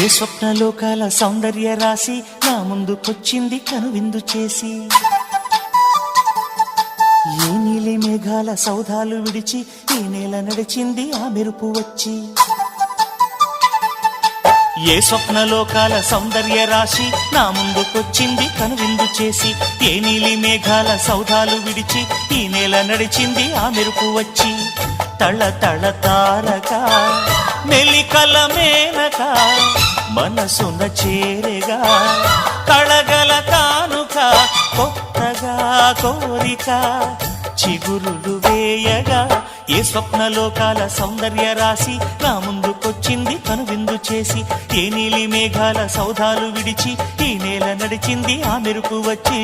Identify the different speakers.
Speaker 1: ఏ స్వప్నలోకాల సౌందర్య రాశి నా ముందుకొచ్చింది కనువిందు చేసి, ఏ నీలి మేఘాల సౌధాలు విడిచి ఈ నేల నడిచింది ఆ మెరుపు వచ్చి. ఏ స్వప్నలోకాల సౌందర్య రాశి నా ముందుకొచ్చింది కనువిందు చేసి, ఏ నీలి మేఘాల సౌధాలు విడిచి ఈ నేల నడిచింది ఆ మెరుపు వచ్చి. తళ తళ తారక మెలికల మేనక మనసున చేరేగా, కళగల కానుక కొత్తగా కోరిక చిగురులు వేయగా. ఏ స్వప్నలోకాల సౌందర్య రాశి నా ముందుకొచ్చింది కనువిందు చేసి, ఏ నీలి మేఘాల సౌధాలు విడిచి ఈ నేల నడిచింది ఆ మెరుపు వచ్చి.